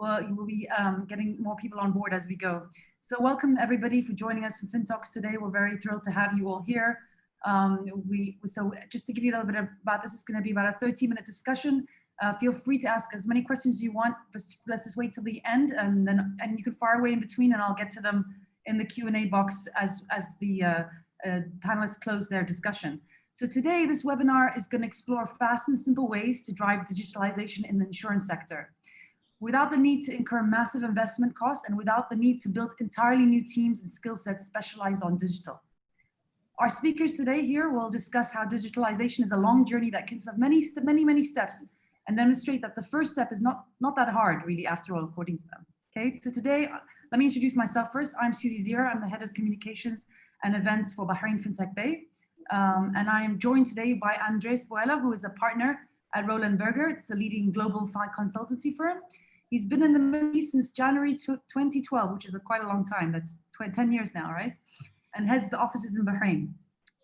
we'll be getting more people on board as we go. So welcome everybody for joining us in FinTalks today. We're very thrilled to have you all here. So just to give you a little bit about this, it's going to be about a 30-minute discussion. Feel free to ask as many questions as you want, but let's just wait till the end, and you can fire away in between, and I'll get to them in the Q&A box as the panelists close their discussion. So today, this webinar is going to explore fast and simple ways to drive digitalization in the insurance sector, without the need to incur massive investment costs and without the need to build entirely new teams and skill sets specialized on digital. Our speakers today here will discuss how digitalization is a long journey that consists of many steps, and demonstrate that the first step is not that hard, really, after all, according to them. Okay, so today, let me introduce myself first. I'm Susie Zier. I'm the head of communications and events for Bahrain FinTech Bay. And I am joined today by Andres Boella, who is a partner at Roland Berger. It's a leading global consultancy firm. He's been in the Middle East since January 2012, which is quite a long time. That's 10 years now, right? And heads the offices in Bahrain.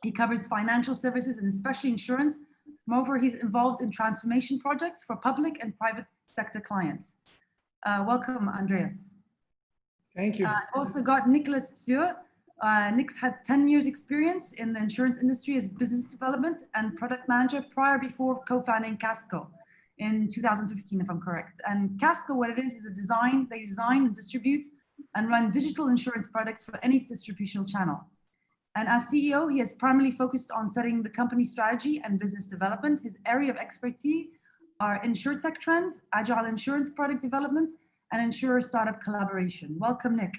He covers financial services and especially insurance. Moreover, he's involved in transformation projects for public and private sector clients. Welcome, Andreas. Thank you. Also got Nicholas Zier. Nick's had 10 years experience in the insurance industry as business development and product manager before co-founding Casco in 2015, if I'm correct. And Casco, what it is a design, they design and distribute and run digital insurance products for any distributional channel. And as CEO, he has primarily focused on setting the company strategy and business development. His area of expertise are insurtech trends, agile insurance product development, and insurer startup collaboration. Welcome, Nick.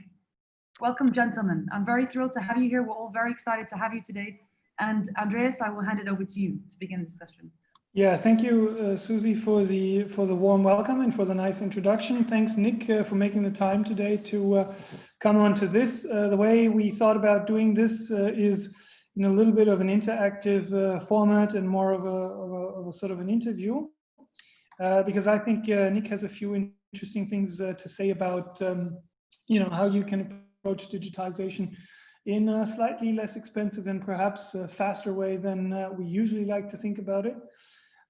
Welcome, gentlemen. I'm very thrilled to have you here. We're all very excited to have you today. And Andreas, I will hand it over to you to begin the session. Yeah, thank you, Susie, for the warm welcome and for the nice introduction. Thanks, Nick, for making the time today to come on to this. The way we thought about doing this is in a little bit of an interactive format and more of a sort of an interview, because I think Nick has a few interesting things to say about how you can approach digitization in a slightly less expensive and perhaps a faster way than we usually like to think about it.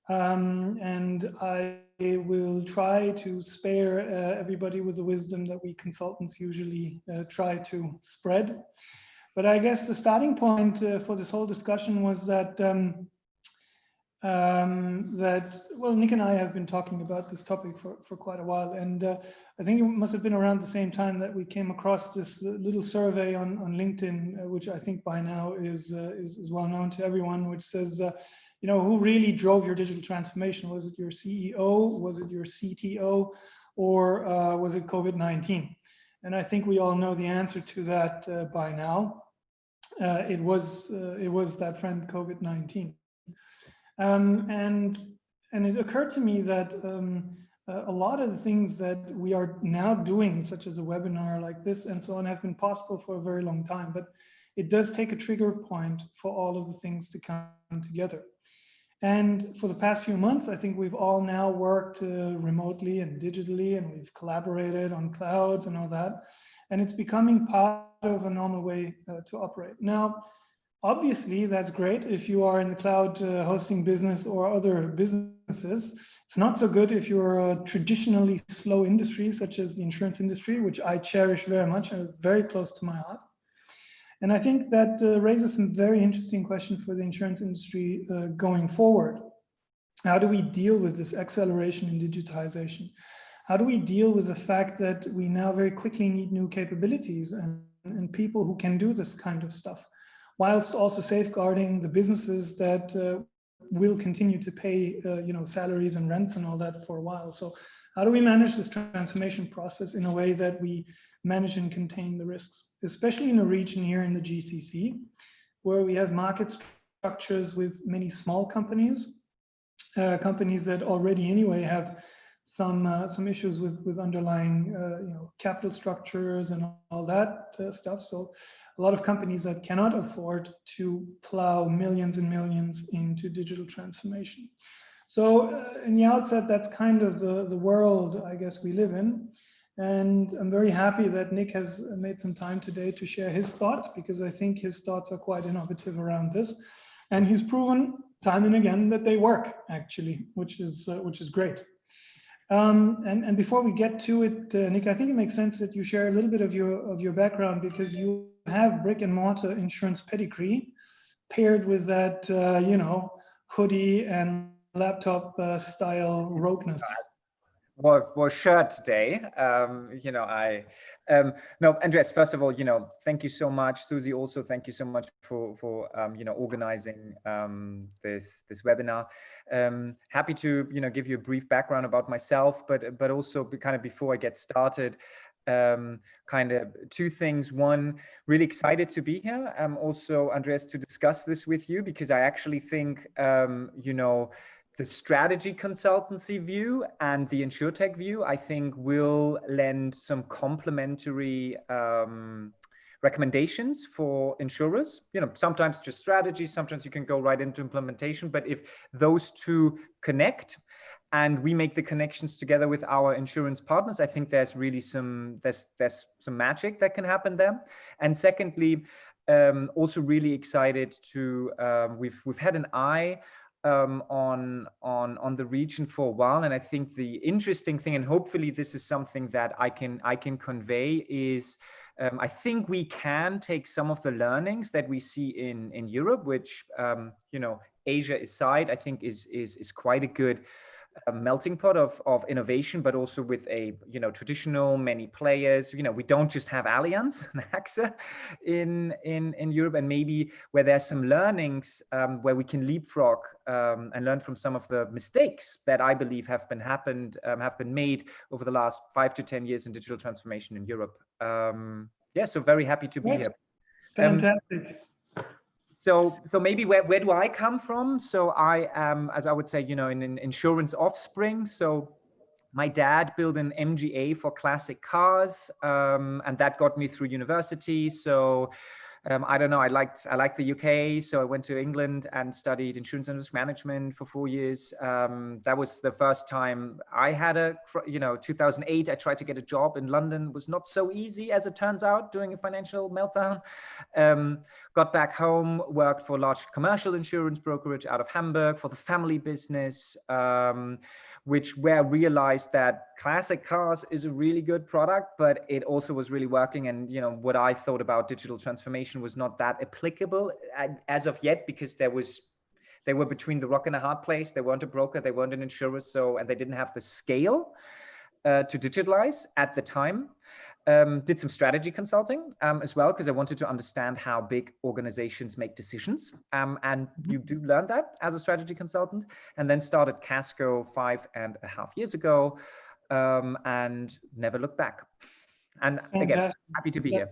And I will try to spare everybody with the wisdom that we consultants usually try to spread. But I guess the starting point for this whole discussion was that well, Nick and I have been talking about this topic for quite a while, and I think it must have been around the same time that we came across this little survey on LinkedIn, which I think by now is well known to everyone, which says, who really drove your digital transformation? Was it your CEO? Was it your CTO? Or was it COVID-19? And I think we all know the answer to that by now. It was that friend COVID-19. And it occurred to me that a lot of the things that we are now doing, such as a webinar like this and so on, have been possible for a very long time. But it does take a trigger point for all of the things to come together. And for the past few months, I think we've all now worked remotely and digitally, and we've collaborated on clouds and all that. And it's becoming part of a normal way to operate. Now, obviously, that's great if you are in the cloud hosting business or other businesses. It's not so good if you're a traditionally slow industry, such as the insurance industry, which I cherish very much and very close to my heart. And I think that raises some very interesting questions for the insurance industry going forward. How do we deal with this acceleration in digitization? How do we deal with the fact that we now very quickly need new capabilities and people who can do this kind of stuff, whilst also safeguarding the businesses that will continue to pay salaries and rents and all that for a while? So how do we manage this transformation process in a way that we manage and contain the risks, especially in a region here in the GCC, where we have market structures with many small companies, companies that already anyway have some issues with underlying capital structures and all that stuff. So a lot of companies that cannot afford to plow millions and millions into digital transformation. So in the outset, that's kind of the world I guess we live in. And I'm very happy that Nick has made some time today to share his thoughts, because I think his thoughts are quite innovative around this. And he's proven time and again that they work, actually, which is great. And before we get to it, Nick, I think it makes sense that you share a little bit of your background, because you have brick and mortar insurance pedigree paired with that, hoodie and laptop style rogueness. Well, shirt today. No, Andres, first of all, thank you so much. Susie, also, thank you so much for organizing this webinar. Happy to, give you a brief background about myself, but also kind of before I get started, kind of two things. One, really excited to be here. Also, Andres, to discuss this with you, because I actually think, the strategy consultancy view and the insurtech view, I think, will lend some complementary recommendations for insurers. Sometimes just strategy, sometimes you can go right into implementation. But if those two connect and we make the connections together with our insurance partners, I think there's really some magic that can happen there. And secondly, also really excited to we've had an eye on the region for a while, and I think the interesting thing, and hopefully this is something that I can convey, is I think we can take some of the learnings that we see in Europe, which Asia aside, I think is quite a good melting pot of innovation, but also with a traditional many players. We don't just have Allianz and AXA in Europe, and maybe where there's some learnings where we can leapfrog and learn from some of the mistakes that I believe have been made over the last 5 to 10 years in digital transformation in Europe. So very happy to be here. Fantastic. So maybe where do I come from? So I am, as I would say, an insurance offspring. So my dad built an MGA for classic cars, and that got me through university. So I don't know, I liked the UK, so I went to England and studied insurance and risk management for 4 years. That was the first time I had 2008, I tried to get a job in London. It was not so easy, as it turns out, during a financial meltdown. Got back home, worked for a large commercial insurance brokerage out of Hamburg for the family business, where I realized that classic cars is a really good product, but it also was really working. And what I thought about digital transformation was not that applicable as of yet, because they were between the rock and a hard place. They weren't a broker, they weren't an insurer, and they didn't have the scale to digitalize at the time. Did some strategy consulting as well, because I wanted to understand how big organizations make decisions. And you do learn that as a strategy consultant. And then started Casco 5.5 years ago, and never looked back. And again, happy to be here.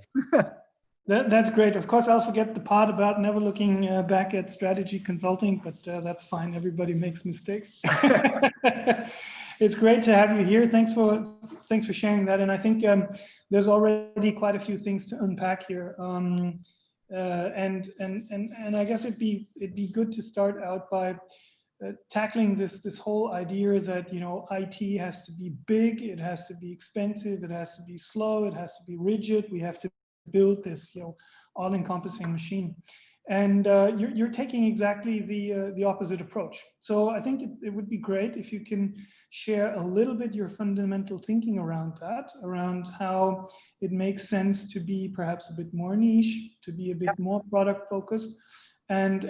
That's great. Of course, I'll forget the part about never looking back at strategy consulting, but that's fine. Everybody makes mistakes. It's great to have you here. Thanks for sharing that. And I think there's already quite a few things to unpack here. And I guess it'd be good to start out by tackling this whole idea that IT has to be big, it has to be expensive, it has to be slow, it has to be rigid. We have to build this all-encompassing machine. And you're taking exactly the opposite approach. So I think it would be great if you can share a little bit your fundamental thinking around that, around how it makes sense to be perhaps a bit more niche, to be a bit more product focused, and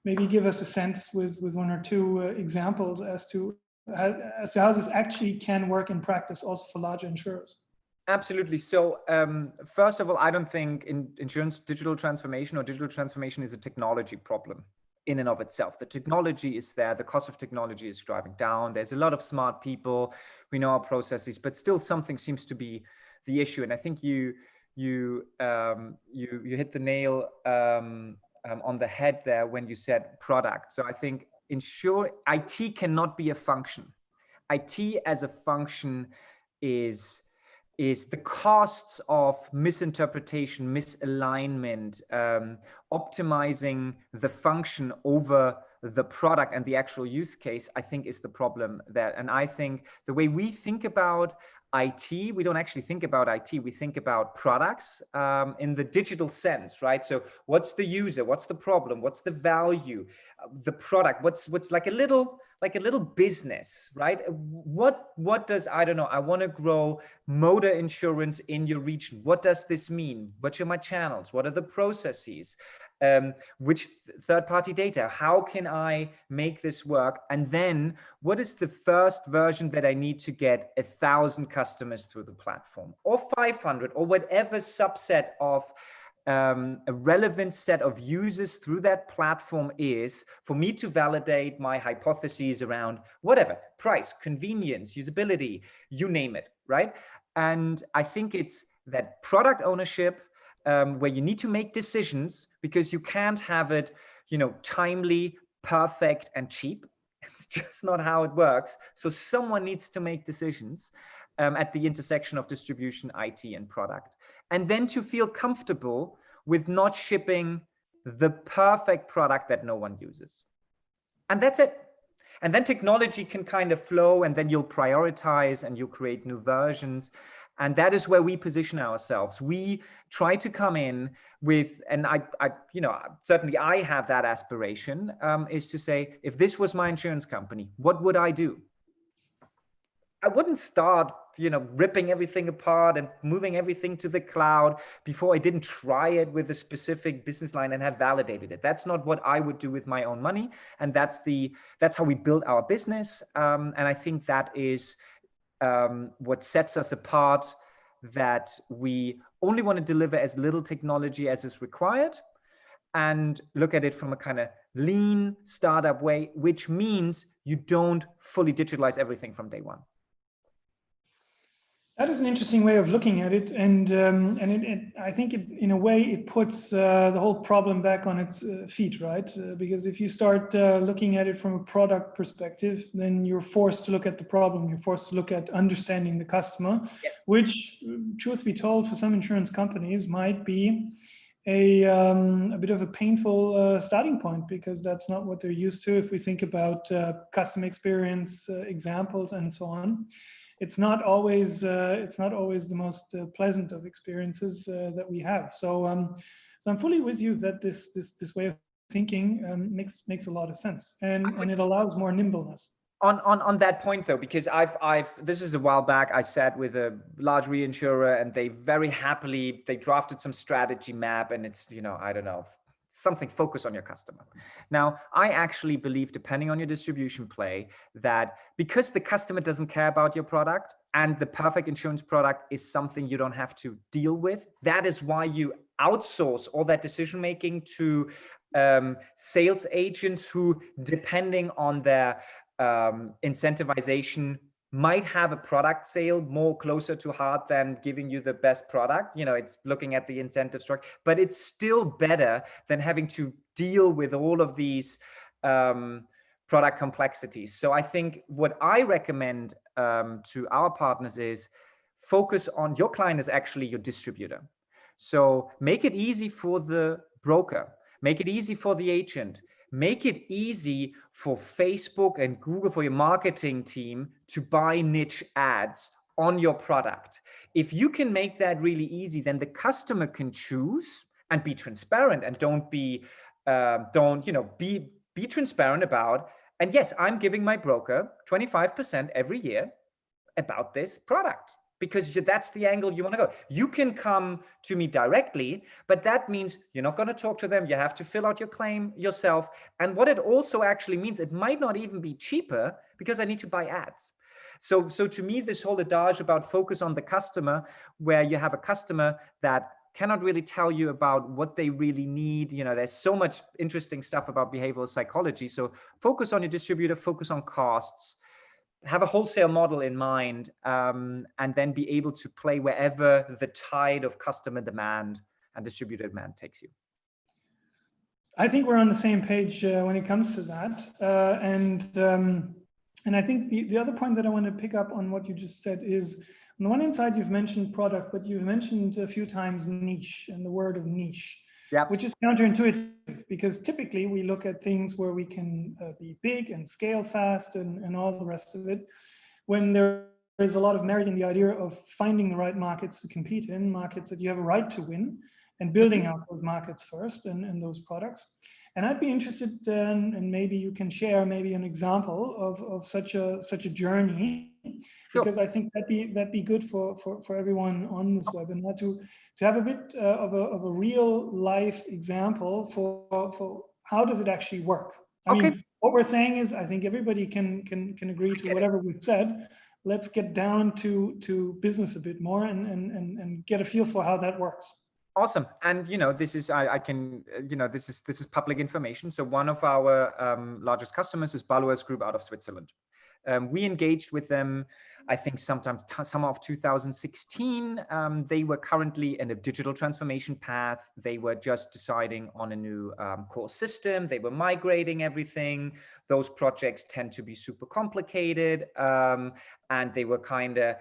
maybe give us a sense with one or two examples as to how this actually can work in practice also for larger insurers. Absolutely. So first of all, I don't think insurance digital transformation is a technology problem in and of itself. The technology is there. The cost of technology is driving down. There's a lot of smart people. We know our processes, but still something seems to be the issue. And I think you hit the nail on the head there when you said product. So I think IT cannot be a function. IT as a function is the costs of misinterpretation, misalignment, optimizing the function over the product and the actual use case, I think is the problem there. And I think the way we think about IT, we don't actually think about IT, we think about products in the digital sense, right? So what's the user, what's the problem, what's the value, the product, what's like a little business, right? What does, I don't know, I want to grow motor insurance in your region. What does this mean? What are my channels? What are the processes? Which third-party data? How can I make this work? And then what is the first version that I need to get 1,000 customers through the platform, or 500, or whatever subset of a relevant set of users through that platform is, for me to validate my hypotheses around whatever, price, convenience, usability, you name it, right? And I think it's that product ownership, where you need to make decisions, because you can't have it, timely, perfect, and cheap. It's just not how it works. So someone needs to make decisions at the intersection of distribution, IT, and product. And then to feel comfortable with not shipping the perfect product that no one uses. And that's it. And then technology can kind of flow, and then you'll prioritize and you'll create new versions. And that is where we position ourselves. We try to come in with, and I certainly I have that aspiration, is to say, if this was my insurance company, what would I do? I wouldn't start, ripping everything apart and moving everything to the cloud before I didn't try it with a specific business line and have validated it. That's not what I would do with my own money. And that's how we build our business. And I think that is what sets us apart, that we only want to deliver as little technology as is required and look at it from a kind of lean startup way, which means you don't fully digitalize everything from day one. That is an interesting way of looking at it, and I think in a way it puts the whole problem back on its feet, right? Because if you start looking at it from a product perspective, then you're forced to look at the problem. You're forced to look at understanding the customer, yes. Which, truth be told, for some insurance companies might be a bit of a painful starting point, because that's not what they're used to. If we think about customer experience examples and so on. It's not always the most pleasant of experiences that we have. So I'm fully with you that this way of thinking makes a lot of sense, and it allows more nimbleness. On that point though, because this is a while back, I sat with a large reinsurer, and they very happily, they drafted some strategy map, and it's, I don't know, something focused on your customer. Now, I actually believe, depending on your distribution play, that because the customer doesn't care about your product, and the perfect insurance product is something you don't have to deal with, that is why you outsource all that decision-making to sales agents who, depending on their incentivization, might have a product sale more closer to heart than giving you the best product. It's looking at the incentive structure, but it's still better than having to deal with all of these product complexities. So I think what I recommend to our partners is focus on your client is actually your distributor. So make it easy for the broker, make it easy for the agent, make it easy for Facebook and Google, for your marketing team, to buy niche ads on your product. If you can make that really easy, then the customer can choose and be transparent, and be transparent about, and yes, I'm giving my broker 25% every year about this product, because that's the angle you want to go. You can come to me directly, but that means you're not going to talk to them. You have to fill out your claim yourself. And what it also actually means, it might not even be cheaper, because I need to buy ads. So to me, this whole adage about focus on the customer, where you have a customer that cannot really tell you about what they really need. There's so much interesting stuff about behavioral psychology. So focus on your distributor, focus on costs, have a wholesale model in mind, and then be able to play wherever the tide of customer demand and distributor demand takes you. I think we're on the same page when it comes to that. And I think the other point that I want to pick up on what you just said is, on the one hand side, you've mentioned product, but you've mentioned a few times niche, and the word of niche. Yeah. Which is counterintuitive, because typically we look at things where we can be big and scale fast and all the rest of it, when there is a lot of merit in the idea of finding the right markets to compete in, markets that you have a right to win, and building out those markets first and those products. And I'd be interested, and maybe you can share maybe an example of such a journey, because I think that'd be good for everyone on this webinar to have a bit of a real life example for how does it actually work. I mean, what we're saying is, I think everybody can agree to whatever we've said. Let's get down to business a bit more and get a feel for how that works. Awesome. And, you know, this is, I can, you know, this is public information. So one of our largest customers is Baloise Group out of Switzerland. We engaged with them, I think sometimes summer of 2016. They were currently in a digital transformation path. They were just deciding on a new core system. They were migrating everything. Those projects tend to be super complicated. And they were kind of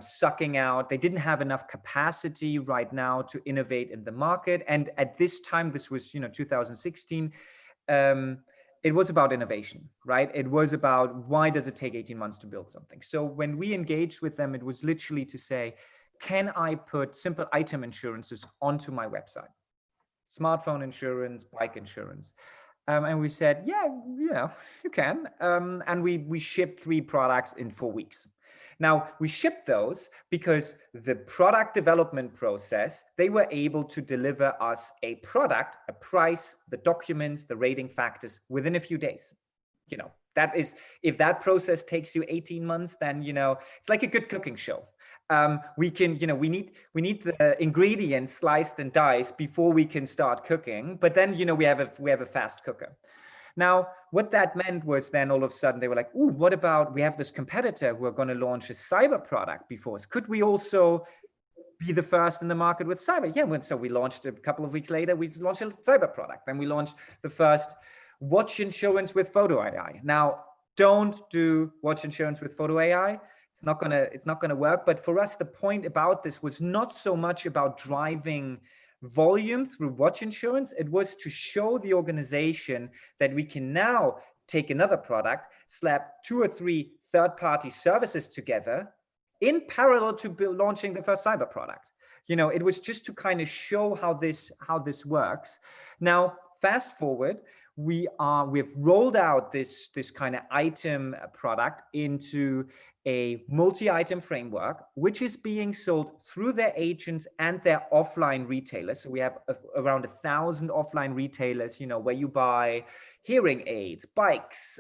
sucking out. They didn't have enough capacity right now to innovate in the market. And at this time, this was, you know, 2016, it was about innovation, right? It was about, why does it take 18 months to build something? So when we engaged with them, it was literally to say, can I put simple item insurances onto my website? Smartphone insurance, bike insurance. And we said, yeah, you know, you can. And we shipped 3 products in 4 weeks. Now, we shipped those because the product development process, they were able to deliver us a product, a price, the documents, the rating factors within a few days. You know, that is, if that process takes you 18 months, then, you know, it's like a good cooking show. We can, you know, we need the ingredients sliced and diced before we can start cooking. But then, you know, we have a fast cooker. Now, what that meant was then all of a sudden they were like, ooh, what about, we have this competitor who are going to launch a cyber product before us. Could we also be the first in the market with cyber? Yeah, so we launched a couple of weeks later, we launched a cyber product. Then we launched the first watch insurance with photo AI. Now, don't do watch insurance with photo AI. It's not gonna work. But for us, the point about this was not so much about driving volume through watch insurance. It was to show the organization that we can now take another product, slap 2 or 3 third-party services together in parallel to launching the first cyber product. You know, it was just to kind of show how this works. Now, fast forward, we've rolled out this kind of item product into a multi-item framework, which is being sold through their agents and their offline retailers. So we have around 1,000 offline retailers, you know, where you buy hearing aids, bikes,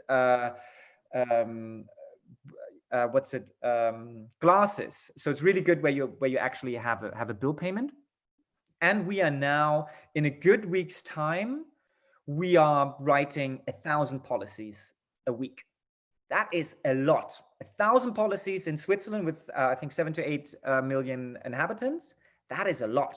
glasses. So it's really good where you actually have a bill payment. And we are now, in a good week's time, we are writing 1,000 policies a week. That is a lot. 1,000 policies in Switzerland with, I think, 7 to 8 million inhabitants. That is a lot.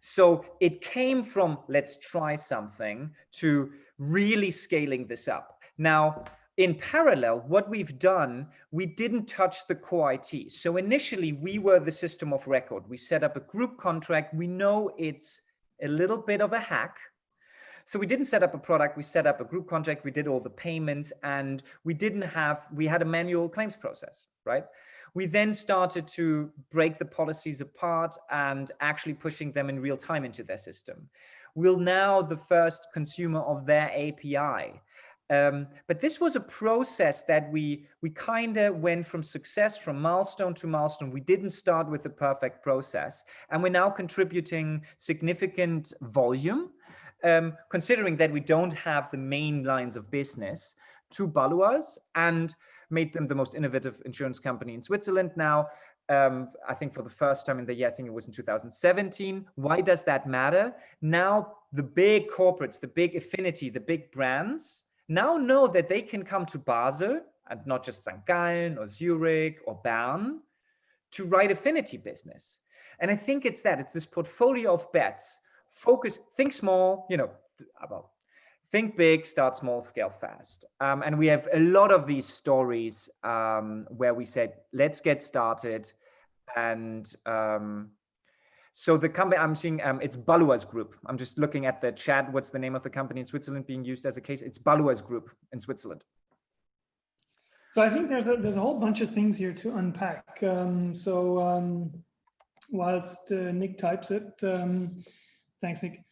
So it came from, let's try something, to really scaling this up. Now, in parallel, what we've done, we didn't touch the core IT. So initially, we were the system of record. We set up a group contract. We know it's a little bit of a hack. So we didn't set up a product, we set up a group contract, we did all the payments, and we had a manual claims process, right? We then started to break the policies apart and actually pushing them in real time into their system. We're now the first consumer of their API. But this was a process that we kind of went from milestone to milestone. We didn't start with the perfect process, and we're now contributing significant volume. Considering that we don't have the main lines of business, to Baloise, and made them the most innovative insurance company in Switzerland now, I think for the first time in the year, I think it was in 2017. Why does that matter? Now, the big corporates, the big affinity, the big brands now know that they can come to Basel, and not just St. Gallen or Zurich or Bern, to write affinity business. And I think it's this portfolio of bets. Focus, think small, you know, think big, start small, scale fast. And we have a lot of these stories where we said, let's get started. And so the company I'm seeing, it's Baloise Group. I'm just looking at the chat. What's the name of the company in Switzerland being used as a case? It's Baloise Group in Switzerland. So I think there's a whole bunch of things here to unpack. Whilst Nick types it, thanks, Nick.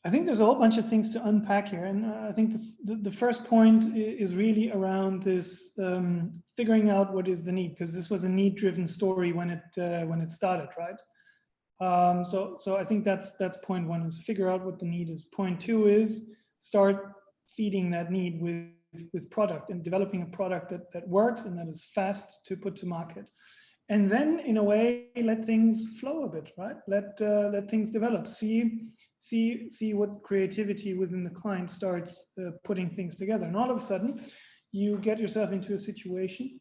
I think there's a whole bunch of things to unpack here, and I think the first point is really around this figuring out what is the need, because this was a need-driven story when it started, right? So I think that's point one, is figure out what the need is. Point two is start feeding that need with product and developing a product that works and that is fast to put to market. And then, in a way, let things flow a bit, right? Let things develop. See what creativity within the client starts putting things together. And all of a sudden, you get yourself into a situation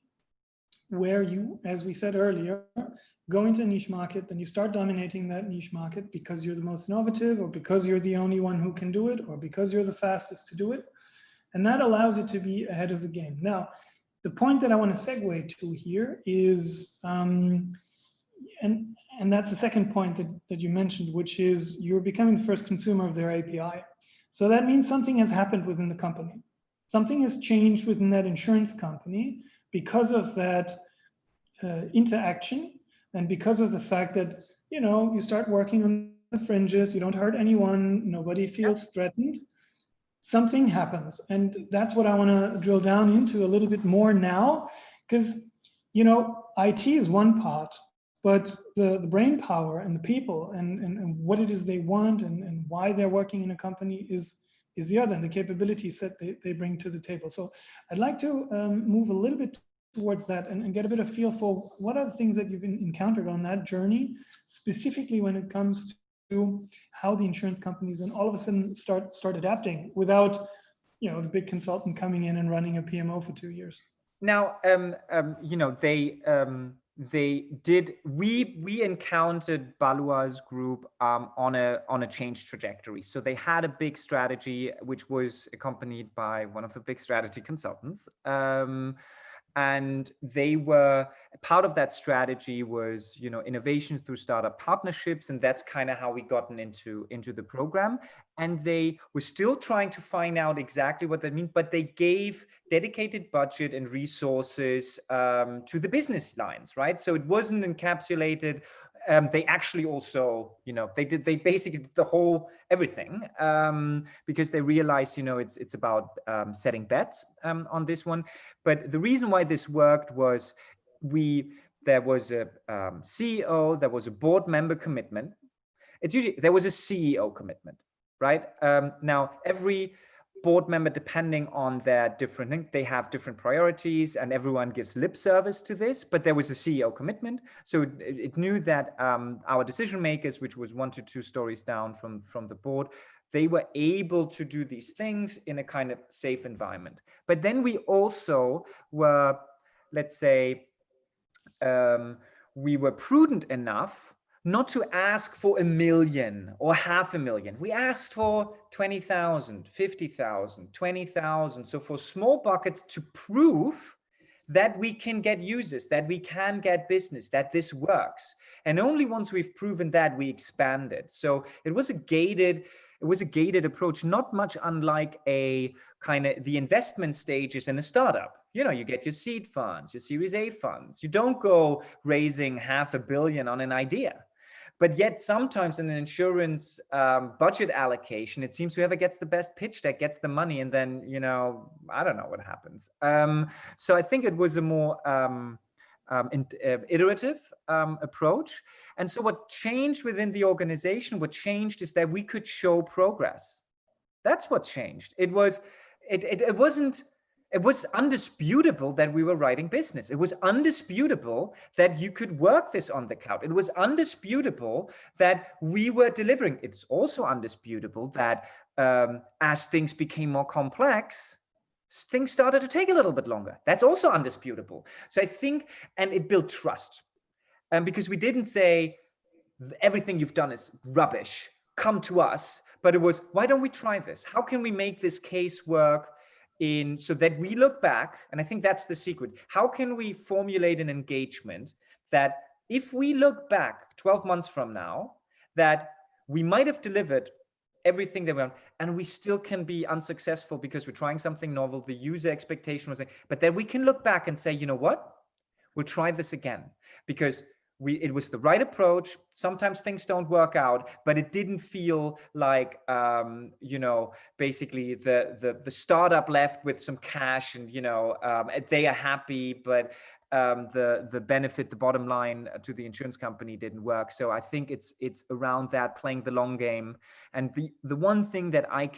where you, as we said earlier, go into a niche market, then you start dominating that niche market because you're the most innovative, or because you're the only one who can do it, or because you're the fastest to do it. And that allows you to be ahead of the game. Now, the point that I want to segue to here is, and that's the second point that you mentioned, which is you're becoming the first consumer of their API. So that means something has happened within the company. Something has changed within that insurance company because of that interaction, and because of the fact that, you start working on the fringes, you don't hurt anyone, nobody feels threatened. Something happens, and that's what I want to drill down into a little bit more now, because IT is one part, but the brain power and the people and what it is they want and why they're working in a company is the other, and the capabilities that they bring to the table. So I'd like to move a little bit towards that and get a bit of feel for what are the things that you've encountered on that journey, specifically when it comes to how the insurance companies then all of a sudden start adapting without the big consultant coming in and running a PMO for 2 years. Now, we encountered Balua's group on a change trajectory. So they had a big strategy, which was accompanied by one of the big strategy consultants. And they were part of that strategy was, innovation through startup partnerships. And that's kind of how we gotten into the program. And they were still trying to find out exactly what that means, but they gave dedicated budget and resources to the business lines, right? So it wasn't encapsulated. They actually also, they basically did the whole everything because they realized, it's about setting bets on this one. But the reason why this worked was there was a CEO, there was a board member commitment. There was a CEO commitment, right? Now every board member, depending on their different thing, they have different priorities, and everyone gives lip service to this, but there was a CEO commitment. So it knew that our decision makers, which was 1 to 2 stories down from the board, they were able to do these things in a kind of safe environment. But then we also were, let's say, we were prudent enough not to ask for 1 million or 500,000. We asked for 20,000, 50,000, 20,000. So for small buckets to prove that we can get users, that we can get business, that this works. And only once we've proven that, we expanded. So it was a gated approach, not much unlike a kind of the investment stages in a startup. You get your seed funds, your Series A funds. You don't go raising 500 million on an idea. But yet sometimes in an insurance budget allocation, it seems whoever gets the best pitch that gets the money, and then, I don't know what happens. So I think it was a more iterative approach. And so what changed within the organization, is that we could show progress. That's what changed. It was undisputable that we were writing business. It was undisputable that you could work this on the cloud. It was undisputable that we were delivering. It's also undisputable that as things became more complex, things started to take a little bit longer. That's also undisputable. So I think, and it built trust. Because we didn't say everything you've done is rubbish, come to us, but it was, why don't we try this? How can we make this case work so that we look back? And I think that's the secret. How can we formulate an engagement that if we look back 12 months from now, that we might have delivered everything they want, and we still can be unsuccessful because we're trying something novel. The user expectation was, but then we can look back and say, you know what? We'll try this again because it was the right approach. Sometimes things don't work out, but it didn't feel like basically the startup left with some cash and they are happy, but the benefit, the bottom line to the insurance company didn't work. So I think it's around that, playing the long game. And the one thing that I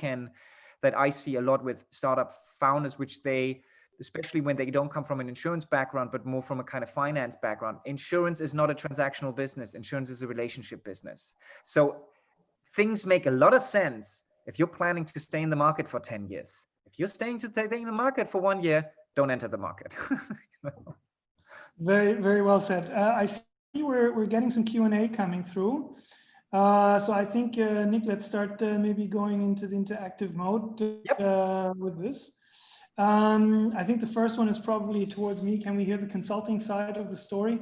see a lot with startup founders, which they, especially when they don't come from an insurance background, but more from a kind of finance background. Insurance is not a transactional business. Insurance is a relationship business. So things make a lot of sense if you're planning to stay in the market for 10 years. If you're staying in the market for 1 year, don't enter the market. Very, very well said. I see we're getting some Q&A coming through. So I think, Nick, let's start maybe going into the interactive mode with this. I think the first one is probably towards me. Can we hear the consulting side of the story?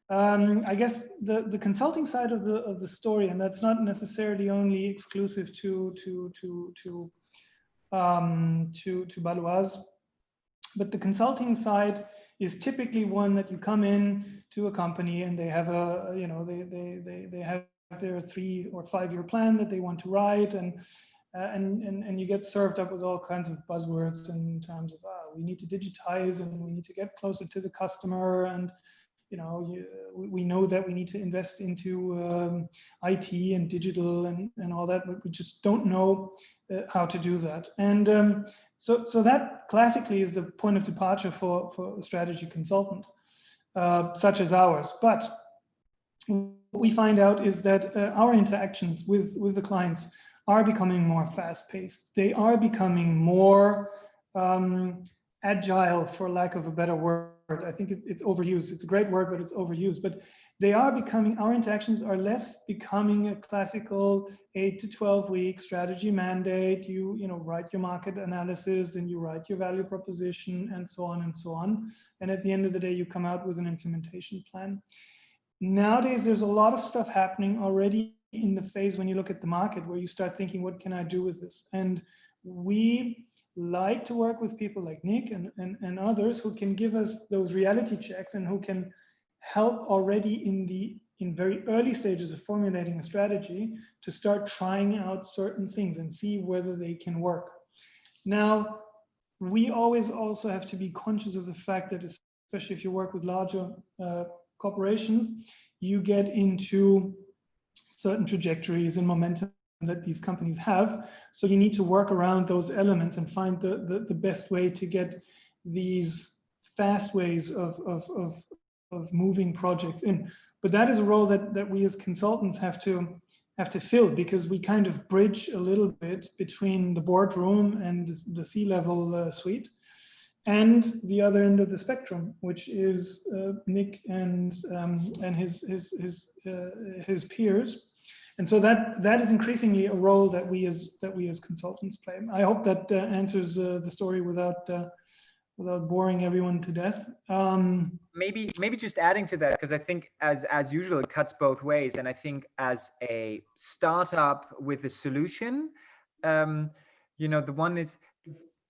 I guess the consulting side of the story, and that's not necessarily only exclusive to Baloise, but the consulting side is typically one that you come in to a company and they have they have their 3 or 5 year plan that they want to write, and you get served up with all kinds of buzzwords in terms of we need to digitize and we need to get closer to the customer, and we know that we need to invest into IT and digital and all that, but we just don't know how to do that. And so that classically is the point of departure for a strategy consultant such as ours. But what we find out is that our interactions with the clients are becoming more fast-paced. They are becoming more agile, for lack of a better word. I think it's overused. It's a great word, but it's overused. But they are becoming, our interactions are less becoming a classical 8 to 12 week strategy mandate. You write your market analysis and you write your value proposition and so on and so on. And at the end of the day, you come out with an implementation plan. Nowadays, there's a lot of stuff happening already in the phase when you look at the market where you start thinking, what can I do with this? And we like to work with people like Nick and others who can give us those reality checks and who can help already in very early stages of formulating a strategy to start trying out certain things and see whether they can work. Now, we always also have to be conscious of the fact that, especially if you work with larger corporations, you get into certain trajectories and momentum that these companies have. So you need to work around those elements and find the best way to get these fast ways of moving projects in. But that is a role that we as consultants have to fill, because we kind of bridge a little bit between the boardroom and the C-level suite and the other end of the spectrum, which is Nick and his peers. And so that is increasingly a role that we as consultants play. I hope that answers the story without boring everyone to death. Maybe just adding to that, because I think as usual it cuts both ways. And I think as a startup with a solution, the one is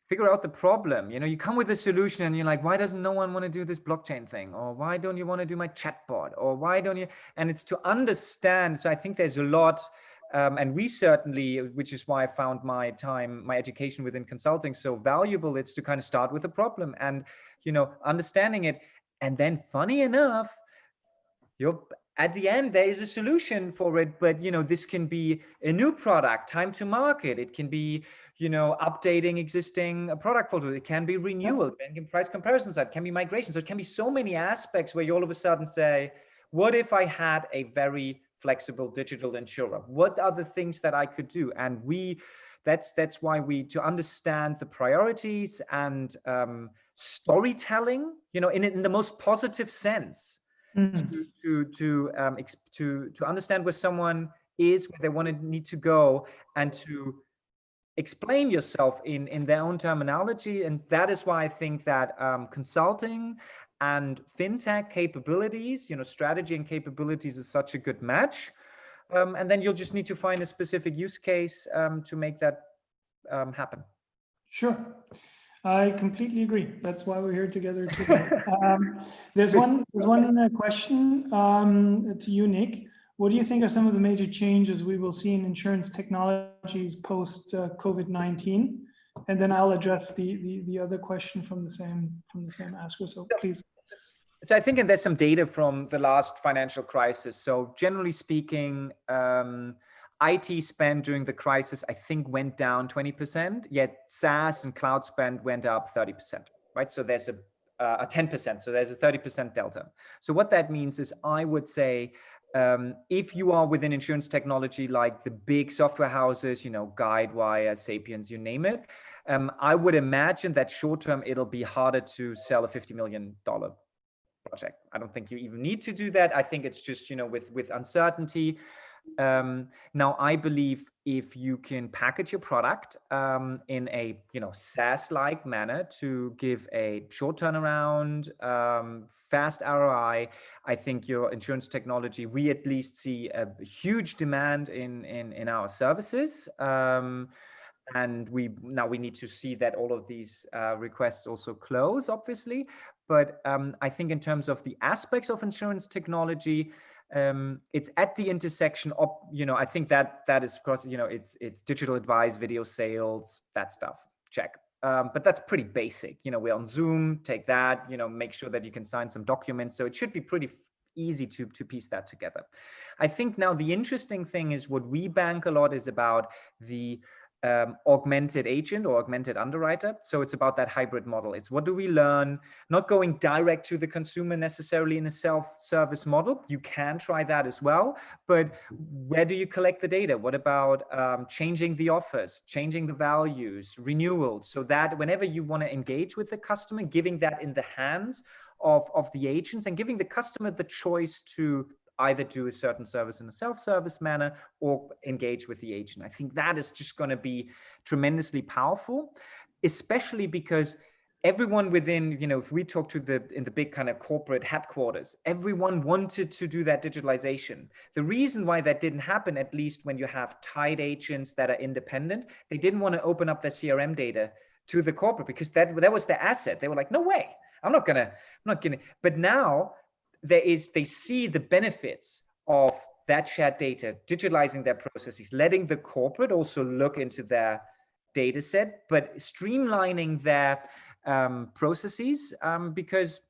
figure out the problem. You come with a solution and you're like, why doesn't no one want to do this blockchain thing? Or why don't you want to do my chatbot? Or why don't you? And it's to understand. So I think there's a lot, and we certainly, which is why I found my education within consulting so valuable. It's to kind of start with a problem and, understanding it. And then funny enough, at the end, there is a solution for it, but this can be a new product, time to market. It can be, updating existing product photos. It can be renewal, it can be price comparisons, it can be migration. So it can be so many aspects where you all of a sudden say, what if I had a very flexible digital insurer? What are the things that I could do? And that's why to understand the priorities and storytelling, in the most positive sense. To understand where someone is, where they need to go, and to explain yourself in their own terminology. And that is why I think that consulting and fintech capabilities, strategy and capabilities is such a good match. And then you'll just need to find a specific use case to make that happen. Sure. I completely agree. That's why we're here together today. There's one question to you, Nick. What do you think are some of the major changes we will see in insurance technologies post COVID-19? And then I'll address the other question from the same asker. So please. So I think there's some data from the last financial crisis. So generally speaking, IT spend during the crisis, I think, went down 20%, yet SaaS and cloud spend went up 30%, right? So there's a 10%, so there's a 30% delta. So what that means is, I would say, if you are within insurance technology, like the big software houses, Guidewire, Sapiens, you name it, I would imagine that short term, it'll be harder to sell a $50 million project. I don't think you even need to do that. I think it's just, with uncertainty. Now, I believe if you can package your product in a SaaS-like manner to give a short turnaround, fast ROI, I think your insurance technology, we at least see a huge demand in our services. And we need to see that all of these requests also close, obviously. But I think in terms of the aspects of insurance technology, it's at the intersection of, I think that is, of course, it's digital advice, video sales, that stuff, check. But that's pretty basic. We're on Zoom, take that, make sure that you can sign some documents. So it should be pretty easy to piece that together. I think now the interesting thing is, what we bank a lot is about the augmented agent or augmented underwriter. So it's about that hybrid model. It's what do we learn, not going direct to the consumer necessarily in a self-service model. You can try that as well, but where do you collect the data? What about changing the offers, changing the values, renewals, so that whenever you want to engage with the customer, giving that in the hands of the agents and giving the customer the choice to either do a certain service in a self-service manner or engage with the agent. I think that is just going to be tremendously powerful, especially because everyone within, if we talk to in the big kind of corporate headquarters, everyone wanted to do that digitalization. The reason why that didn't happen, at least when you have tied agents that are independent, they didn't want to open up their CRM data to the corporate because that was their asset. They were like, no way, I'm not gonna. But now, they see the benefits of that shared data, digitalizing their processes, letting the corporate also look into their data set, but streamlining their processes, because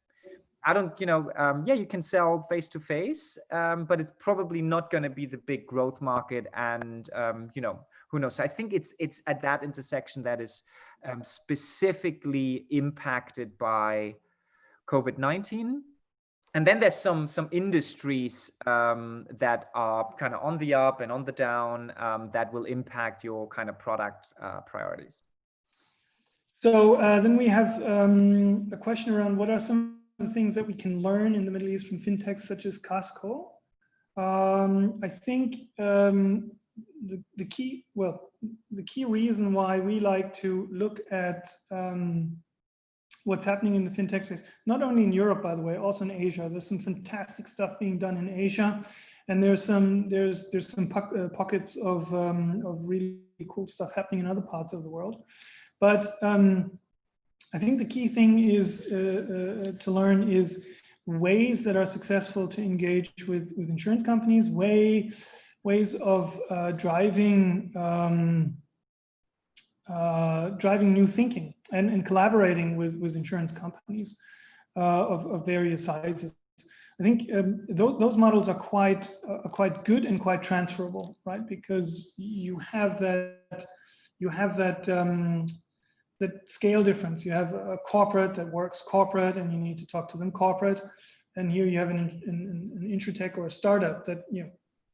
I don't, you can sell face to face, but it's probably not going to be the big growth market, and who knows? So I think it's at that intersection that is specifically impacted by COVID-19. And then there's some industries that are kind of on the up and on the down that will impact your kind of product priorities. So then we have a question around what are some of the things that we can learn in the Middle East from fintechs such as Casco. I think the key reason why we like to look at what's happening in the fintech space, not only in Europe, by the way, also in Asia. There's some fantastic stuff being done in Asia, and there's some pockets of really cool stuff happening in other parts of the world. But I think the key thing is to learn is ways that are successful to engage with insurance companies, ways of driving new thinking and collaborating with insurance companies of various sizes. I think those models are quite good and quite transferable, right? Because you have that scale difference. You have a corporate that works corporate, and you need to talk to them corporate. And here you have an insurtech or a startup that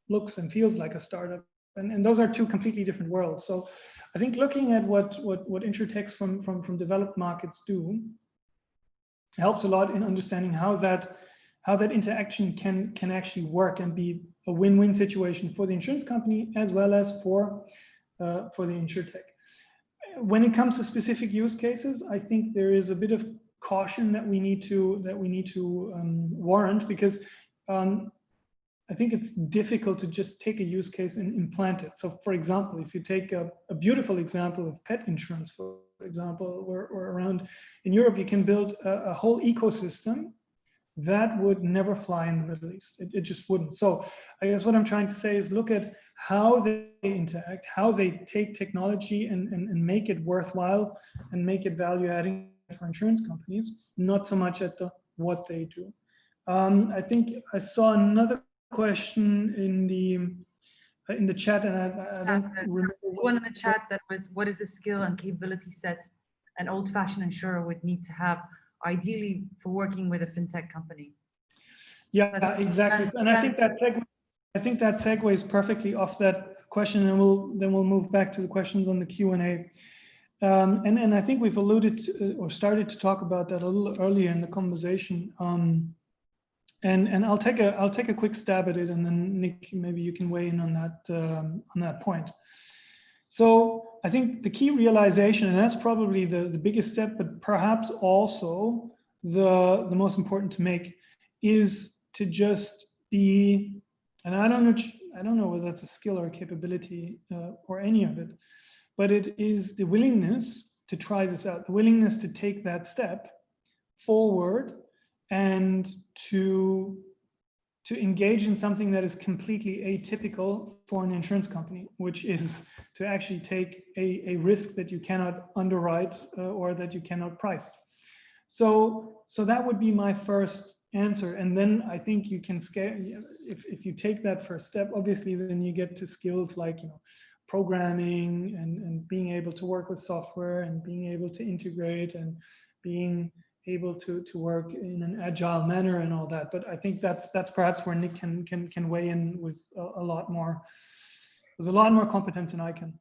looks and feels like a startup, and those are two completely different worlds. So I think looking at what insurtechs from developed markets do helps a lot in understanding how that interaction can actually work and be a win-win situation for the insurance company as well as for the insurtech. When it comes to specific use cases, I think there is a bit of caution that we need to warrant, because I think it's difficult to just take a use case and implant it. So for example, if you take a beautiful example of pet insurance, for example, where around in Europe, you can build a whole ecosystem that would never fly in the Middle East. It just wouldn't. So I guess what I'm trying to say is look at how they interact, how they take technology and make it worthwhile and make it value adding for insurance companies, not so much at the what they do. I think I saw another question in the chat, and I don't remember. One in the chat that was, what is the skill and capability set an old-fashioned insurer would need to have, ideally for working with a fintech company? Yeah, exactly. And I think that segues perfectly off that question, and we'll move back to the questions on the Q&A. And I think we've alluded to, or started to talk about that a little earlier in the conversation. And I'll take a quick stab at it, and then Nick, maybe you can weigh in on that point. So I think the key realization, and that's probably the biggest step, but perhaps also the most important to make, is to just be, and I don't know whether that's a skill or a capability or any of it, but it is the willingness to try this out, the willingness to take that step forward and to engage in something that is completely atypical for an insurance company, which is to actually take a risk that you cannot underwrite or that you cannot price. So that would be my first answer. And then I think you can scale, if you take that first step, obviously then you get to skills like, programming and being able to work with software and being able to integrate and being able to work in an agile manner and all that. But I think that's perhaps where Nick can weigh in with a lot more competence than I can.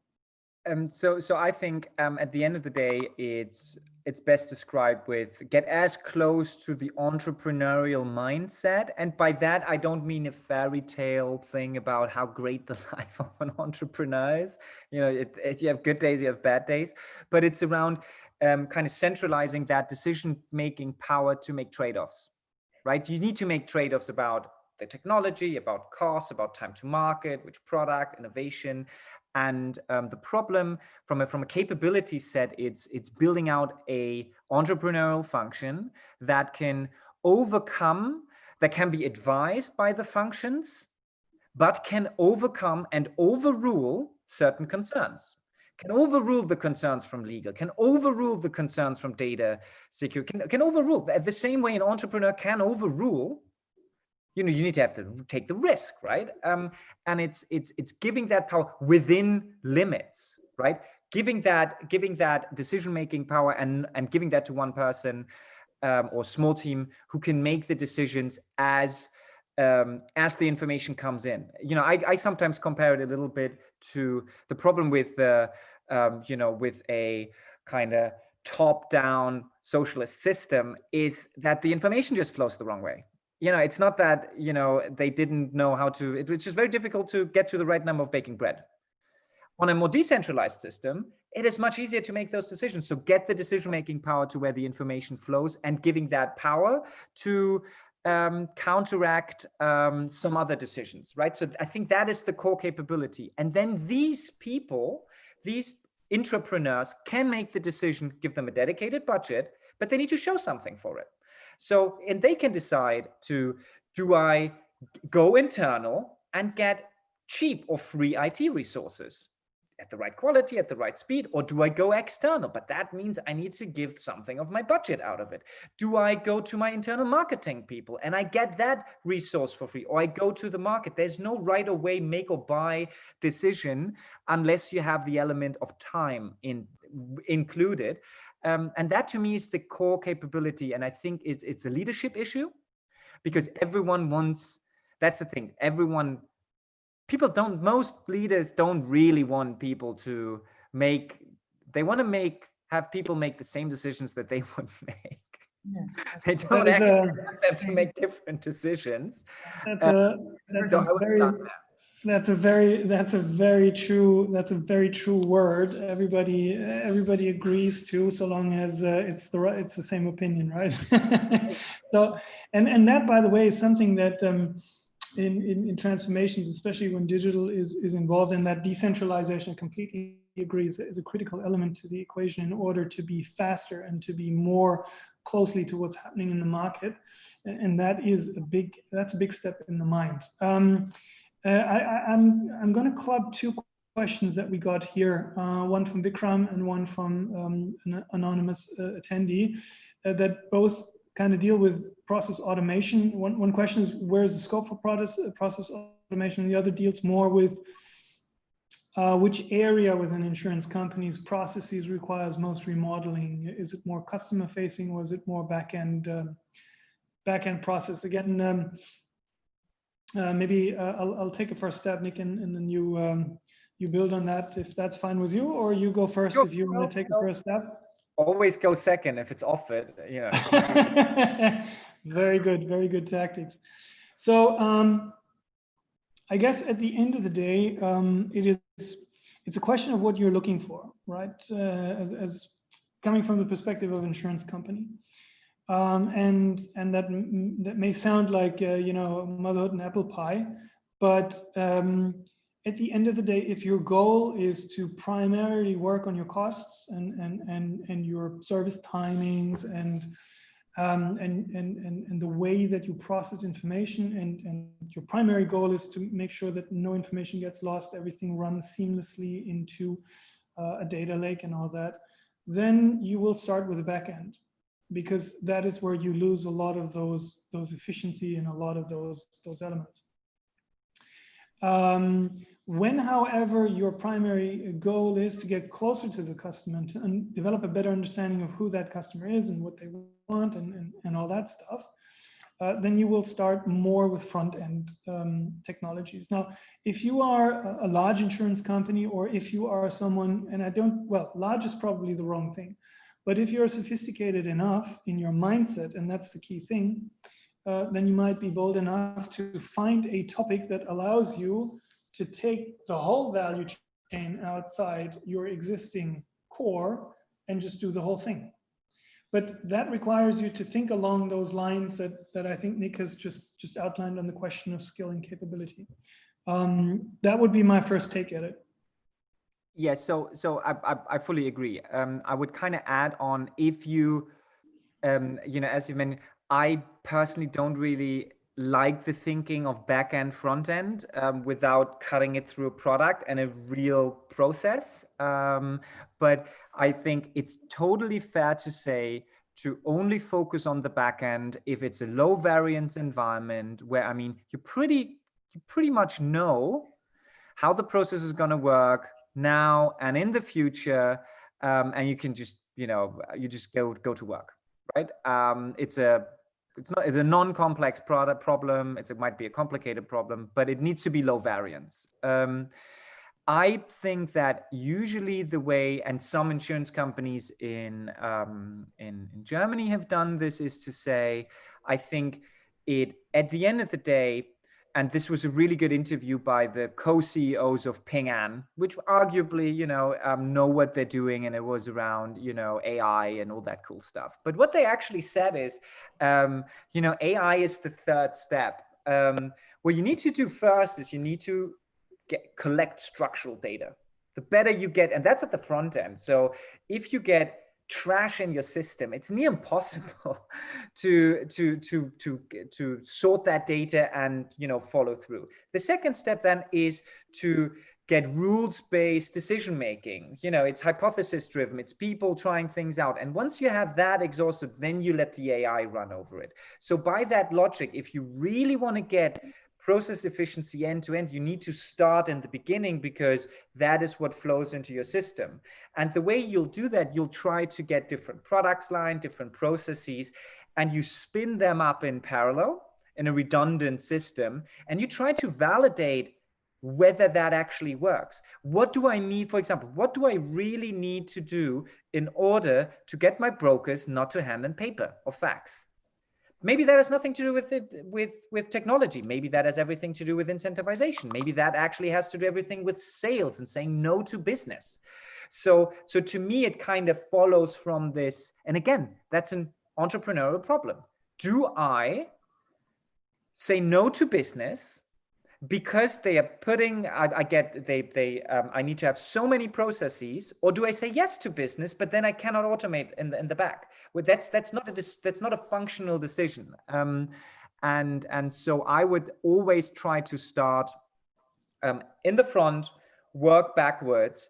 So I think at the end of the day, it's best described with get as close to the entrepreneurial mindset. And by that, I don't mean a fairy tale thing about how great the life of an entrepreneur is. You have good days, you have bad days, but it's around kind of centralizing that decision-making power to make trade-offs, right? You need to make trade-offs about the technology, about cost, about time to market, which product, innovation. And the problem from a capability set, it's building out a entrepreneurial function that can overcome, that can be advised by the functions, but can overcome and overrule certain concerns. Can overrule the concerns from legal, can overrule the concerns from data security, can overrule. The same way an entrepreneur can overrule, you need to have to take the risk, right? And it's giving that power within limits, right? Giving that decision-making power and giving that to one person or small team who can make the decisions as the information comes in. I sometimes compare it a little bit to the problem with with a kind of top-down socialist system is that the information just flows the wrong way. It's not that, they didn't know how to, it was just very difficult to get to the right number of baking bread. On a more decentralized system, it is much easier to make those decisions. So get the decision-making power to where the information flows and giving that power to counteract some other decisions, right? So I think that is the core capability. And then these people, these entrepreneurs can make the decision, give them a dedicated budget, but they need to show something for it. So, and they can decide do I go internal and get cheap or free IT resources at the right quality, at the right speed, or do I go external? But that means I need to give something of my budget out of it. Do I go to my internal marketing people and I get that resource for free, or I go to the market? There's no right away make or buy decision unless you have the element of time included. And that to me is the core capability. And I think it's a leadership issue because everyone wants, that's the thing, most leaders don't really want people to have people make the same decisions that they would make. Yeah, they don't actually want them to make different decisions. That's a very true word. Everybody agrees to, so long as it's the same opinion, right? So, and that, by the way, is something that in transformations, especially when digital is involved, and that decentralization, completely agrees, is a critical element to the equation in order to be faster and to be more closely to what's happening in the market. And that's a big step in the mind. I'm going to club two questions that we got here, one from Vikram and one from an anonymous attendee, that both kind of deal with process automation. One question is, where's the scope for process automation? The other deals more with which area within insurance companies' processes requires most remodeling. Is it more customer facing, or is it more back-end process? Again, maybe I'll take a first stab, Nick, and then you build on that, if that's fine with you, or you go first if you want to take a first stab. Always go second if it's offered, you know. Very good tactics. So I guess at the end of the day, it's a question of what you're looking for, right? As coming from the perspective of insurance company, and that may sound like you know, motherhood and apple pie, but at the end of the day, if your goal is to primarily work on your costs and your service timings and the way that you process information, and your primary goal is to make sure that no information gets lost, everything runs seamlessly into a data lake and all that, then you will start with the backend, because that is where you lose a lot of those efficiency and a lot of those elements. When, however, your primary goal is to get closer to the customer and develop a better understanding of who that customer is and what they want and all that stuff, then you will start more with front-end technologies. Now, if you are a large insurance company, or if you are someone, and large is probably the wrong thing, but if you're sophisticated enough in your mindset, and that's the key thing, then you might be bold enough to find a topic that allows you to take the whole value chain outside your existing core and just do the whole thing. But that requires you to think along those lines that I think Nick has just outlined on the question of skill and capability. That would be my first take at it. Yeah, so I fully agree. I would kind of add on, if you, you know, as you mentioned, I personally don't really like the thinking of back-end, front-end without cutting it through a product and a real process. But I think it's totally fair to say to only focus on the back-end if it's a low variance environment where, I mean, you pretty much know how the process is going to work now and in the future, and you can just, you know, you just go to work, right? It's a non-complex product problem. It might be a complicated problem, but it needs to be low variance. I think that usually the way, and some insurance companies in Germany have done this, is to say, I think at the end of the day, and this was a really good interview by the co-CEOs of Ping An, which arguably, you know what they're doing, and it was around, you know, AI and all that cool stuff. But what they actually said is, you know, AI is the third step. What you need to do first is you need to collect structural data. The better you get, and that's at the front end. So if you get trash in your system, it's near impossible to sort that data and, you know, follow through. The second step then is to get rules-based decision making. You know, it's hypothesis driven, it's people trying things out, and once you have that exhausted, then you let the AI run over it. So by that logic, if you really want to get process efficiency end to end, you need to start in the beginning, because that is what flows into your system. And the way you'll do that, you'll try to get different products line, different processes, and you spin them up in parallel in a redundant system, and you try to validate whether that actually works. What do I need, for example, what do I really need to do in order to get my brokers not to hand in paper or fax? Maybe that has nothing to do with it, with technology. Maybe that has everything to do with incentivization. Maybe that actually has to do everything with sales and saying no to business. So to me, it kind of follows from this. And again, that's an entrepreneurial problem. Do I say no to business because they are putting, I get I need to have so many processes, or do I say yes to business, but then I cannot automate in the back? Well, that's not a functional decision. And so I would always try to start in the front, work backwards,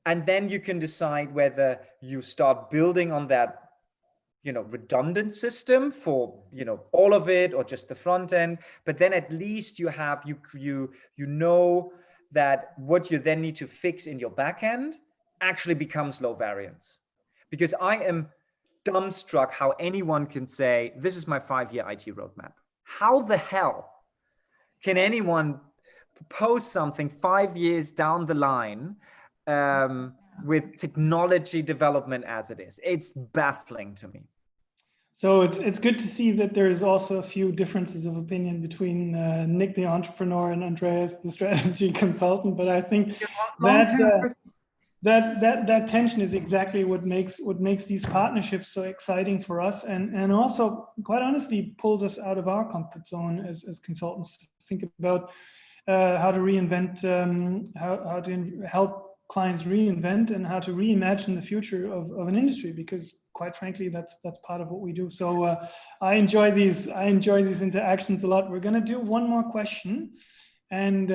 and then you can decide whether you start building on that redundant system for all of it, or just the front end. But then at least you have you know that what you then need to fix in your back end actually becomes low variance. Because I am dumbstruck how anyone can say, this is my 5-year IT roadmap. How the hell can anyone propose something 5 years down the line with technology development as it is? It's baffling to me. So it's good to see that there is also a few differences of opinion between Nick, the entrepreneur, and Andreas, the strategy consultant. But I think that tension is exactly what makes these partnerships so exciting for us, and also, quite honestly, pulls us out of our comfort zone as consultants to think about how to reinvent, how to help clients reinvent, and how to reimagine the future of an industry, because quite frankly, that's part of what we do. So I enjoy these interactions a lot. We're going to do one more question, and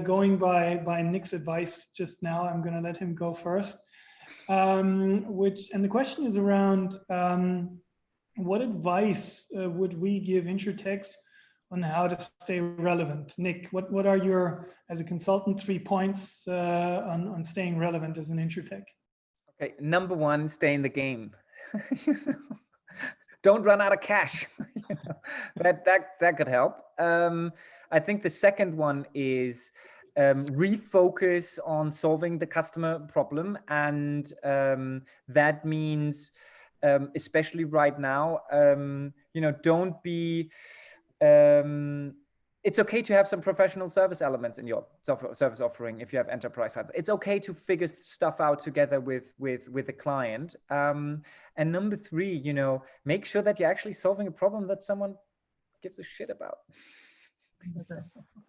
going by Nick's advice just now, I'm going to let him go first. And the question is around what advice would we give insurtechs on how to stay relevant? Nick, what are your, as a consultant, 3 points on staying relevant as an insurtech? Okay, number 1, stay in the game. Don't run out of cash. That could help. I think the second one is refocus on solving the customer problem, and that means, especially right now, don't be. It's okay to have some professional service elements in your service offering if you have enterprise sites. It's okay to figure stuff out together with the client. And number 3, make sure that you're actually solving a problem that someone gives a shit about.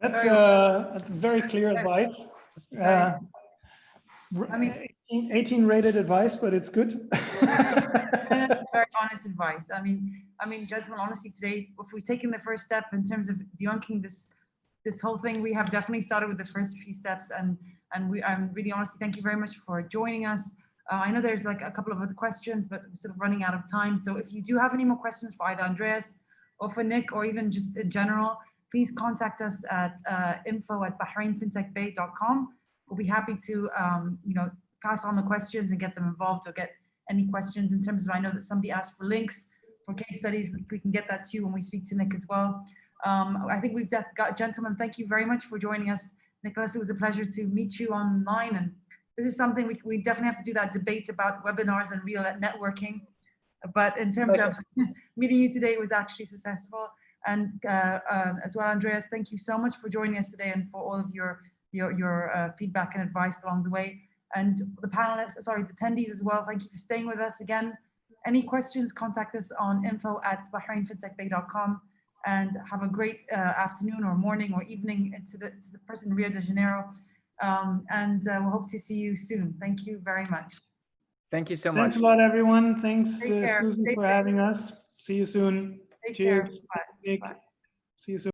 That's very clear advice. I mean, 18 rated advice, but it's good. Very honest advice. I mean, gentlemen, honestly, today, if we've taken the first step in terms of debunking this whole thing, we have definitely started with the first few steps, and I'm really honestly, thank you very much for joining us. I know there's like a couple of other questions, but we're sort of running out of time. So if you do have any more questions for either Andreas or for Nick, or even just in general, please contact us at info@bahrainfintechbay.com. We'll be happy to pass on the questions and get them involved, or get any questions in terms of, I know that somebody asked for links for case studies. We can get that to you when we speak to Nick as well. I think we've got, gentlemen, thank you very much for joining us. Nicholas, it was a pleasure to meet you online, and this is something we definitely have to do that debate about webinars and real networking. But in terms of meeting you today, it was actually successful. And as well, Andreas, thank you so much for joining us today, and for all of your feedback and advice along the way. And the panelists, the attendees as well, thank you for staying with us again. Any questions, contact us on info@bahrainfintechbay.com, and have a great afternoon or morning or evening to the person in Rio de Janeiro. And we'll hope to see you soon. Thank you very much. Thank you so much. Thanks a lot, everyone. Thanks, Susan, for having us. See you soon. Take Cheers. care. Bye. Bye. See you soon.